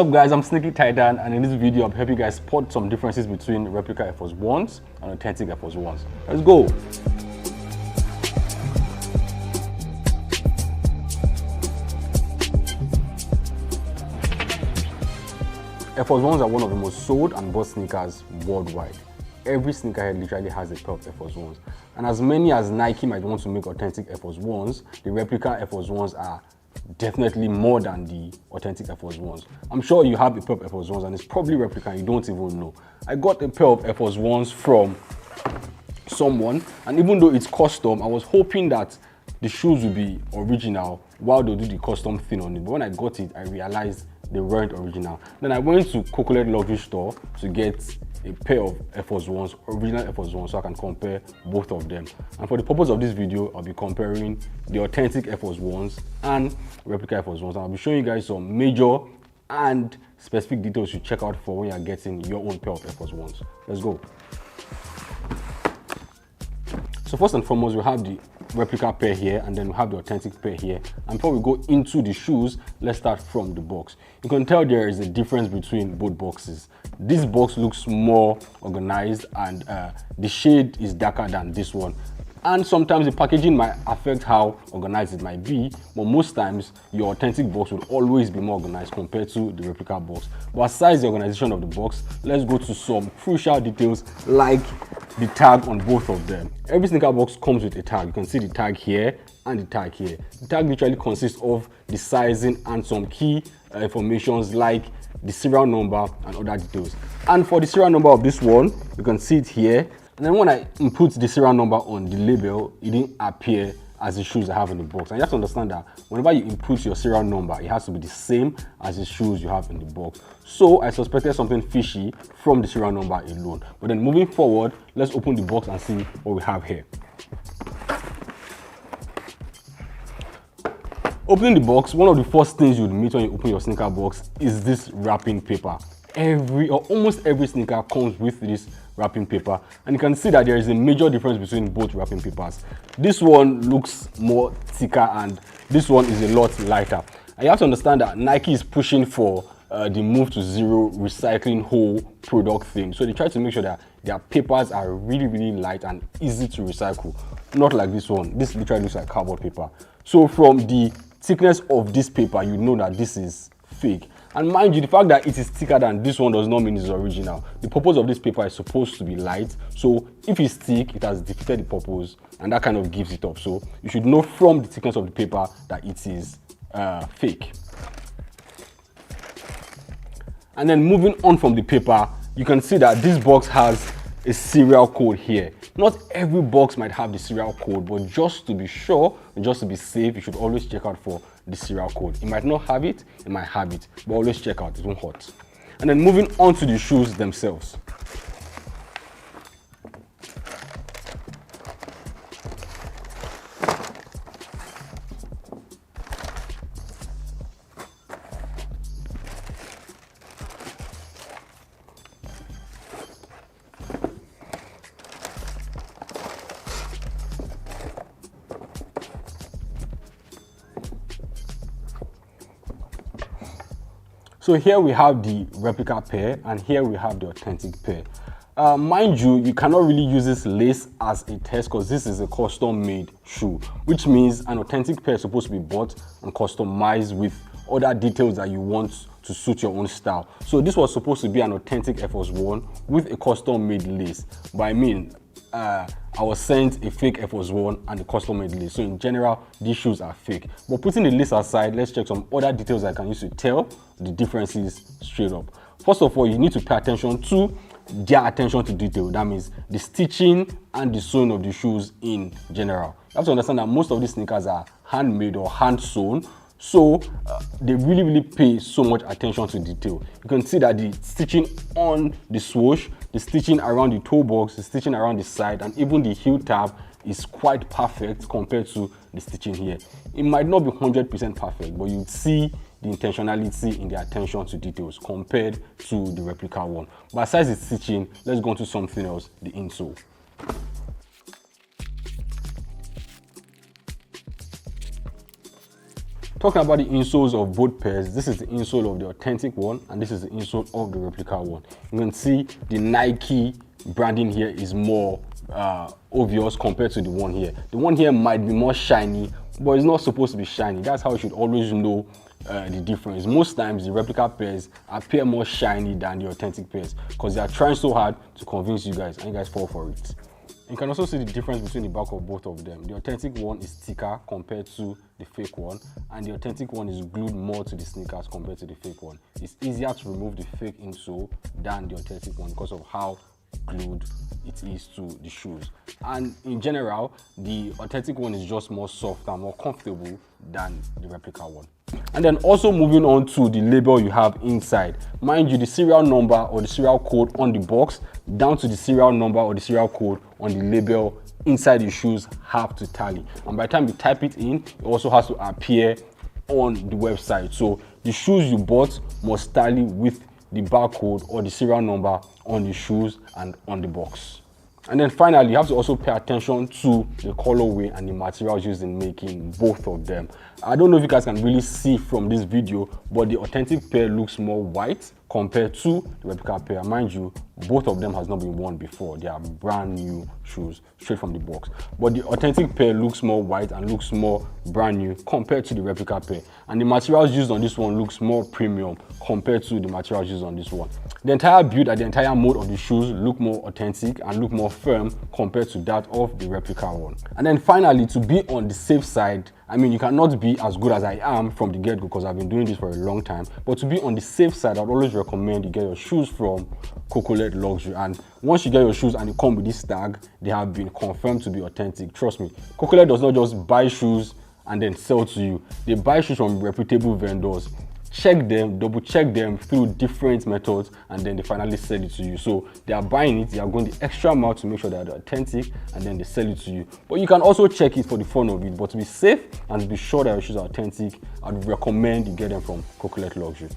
What's up guys, I'm Sneaky Titan, and in this video I'll help you guys spot some differences between replica Air Force Ones and authentic Air Force Ones. Let's go! Air Force Ones are one of the most sold and bought sneakers worldwide. Every sneakerhead literally has a pair of Air Force Ones. And as many as Nike might want to make authentic Air Force Ones, the replica Air Force Ones are definitely more than the authentic Air Force Ones. I'm sure you have a pair of Air Force Ones and it's probably replica and you don't even know. I got a pair of Air Force Ones from someone, and even though it's custom, I was hoping that the shoes would be original while they'll do the custom thing on it. But when I got it, I realized they weren't original. Then I went to Cocolet Luxury Store to get a pair of Air Force Ones, original Air Force Ones, so I can compare both of them. And for the purpose of this video, I'll be comparing the authentic Air Force Ones and replica Air Force Ones. And I'll be showing you guys some major and specific details to check out for when you're getting your own pair of Air Force Ones. Let's go. So first and foremost, we have the replica pair here, and then we have the authentic pair here. And before we go into the shoes, let's start from the box. You can tell there is a difference between both boxes. This box looks more organized, and the shade is darker than this one. And sometimes the packaging might affect how organized it might be, but most times your authentic box will always be more organized compared to the replica box. But aside the organization of the box, let's go to some crucial details like the tag on both of them. Every sneaker box comes with a tag. You can see the tag here and the tag here. The tag literally consists of the sizing and some key informations like the serial number and other details. And for the serial number of this one, you can see it here. And then when I input the serial number on the label, it didn't appear as the shoes I have in the box. And you have to understand that whenever you input your serial number, it has to be the same as the shoes you have in the box. So I suspected something fishy from the serial number alone. But then moving forward, let's open the box and see what we have here. Opening the box, one of the first things you'd meet when you open your sneaker box is this wrapping paper. Almost every sneaker comes with this wrapping paper, and you can see that there is a major difference between both wrapping papers. This one looks more thicker and this one is a lot lighter. And you have to understand that Nike is pushing for the move to zero recycling whole product thing. So they try to make sure that their papers are really light and easy to recycle. Not like this one. This literally looks like cardboard paper. So from the thickness of this paper, you know that this is fake. And mind you, the fact that it is thicker than this one does not mean it's original. The purpose of this paper is supposed to be light, so if it's thick, it has defeated the purpose, and that kind of gives it up. So you should know from the thickness of the paper that it is fake. And then moving on from the paper, you can see that this box has a serial code here. Not every box might have the serial code, but just to be sure and just to be safe, you should always check out for the serial code. It might not have it, it might have it, but always check out, it won't hurt. And then moving on to the shoes themselves. So here we have the replica pair and here we have the authentic pair. Mind you, you cannot really use this lace as a test because this is a custom made shoe, which means an authentic pair is supposed to be bought and customized with other details that you want to suit your own style. So this was supposed to be an authentic Air Force One with a custom made lace. But I mean, I was sent a fake Air Force One and a custom made lace. So in general, these shoes are fake. But putting the lace aside, let's check some other details I can use to tell the differences straight up. First of all, you need to pay attention to their attention to detail. That means the stitching and the sewing of the shoes in general. You have to understand that most of these sneakers are handmade or hand sewn. So they really pay so much attention to detail. You can see that the stitching on the swoosh, the stitching around the toe box, the stitching around the side, and even the heel tab is quite perfect compared to the stitching here. It might not be 100% perfect, but you'd see the intentionality in the attention to details compared to the replica one. But besides the stitching, let's go on to something else, the insole. Talking about the insoles of both pairs, this is the insole of the authentic one and this is the insole of the replica one. You can see the Nike branding here is more obvious compared to the one here. The one here might be more shiny, but it's not supposed to be shiny. That's how you should always know the difference. Most times the replica pairs appear more shiny than the authentic pairs because they are trying so hard to convince you guys and you guys fall for it. You can also see the difference between the back of both of them. The authentic one is thicker compared to the fake one, and the authentic one is glued more to the sneakers compared to the fake one. It's easier to remove the fake insole than the authentic one because of how glued it is to the shoes. And in general, the authentic one is just more soft and more comfortable than the replica one. And then also moving on to the label you have inside. Mind you, the serial number or the serial code on the box down to the serial number or the serial code on the label inside the shoes have to tally. And by the time you type it in, it also has to appear on the website. So the shoes you bought must tally with the barcode or the serial number on the shoes and on the box. And then finally, you have to also pay attention to the colorway and the materials used in making both of them. I don't know if you guys can really see from this video, but the authentic pair looks more white compared to the replica pair. Mind you, both of them has not been worn before. They are brand new shoes straight from the box. But the authentic pair looks more white and looks more brand new compared to the replica pair. And the materials used on this one looks more premium compared to the materials used on this one. The entire build and the entire mold of the shoes look more authentic and look more firm compared to that of the replica one. And then finally, to be on the safe side, I mean, you cannot be as good as I am from the get-go because I've been doing this for a long time. But to be on the safe side, I'd always recommend you get your shoes from Chocolate Luxury. And once you get your shoes and they come with this tag, they have been confirmed to be authentic. Trust me, Chocolate does not just buy shoes and then sell to you. They buy shoes from reputable vendors, check them, double check them through different methods, and then they finally sell it to you. So they are buying it, they are going the extra mile to make sure that they're authentic, and then they sell it to you. But you can also check it for the fun of it. But to be safe and to be sure that your shoes are authentic, I'd recommend you get them from Chocolate Luxury.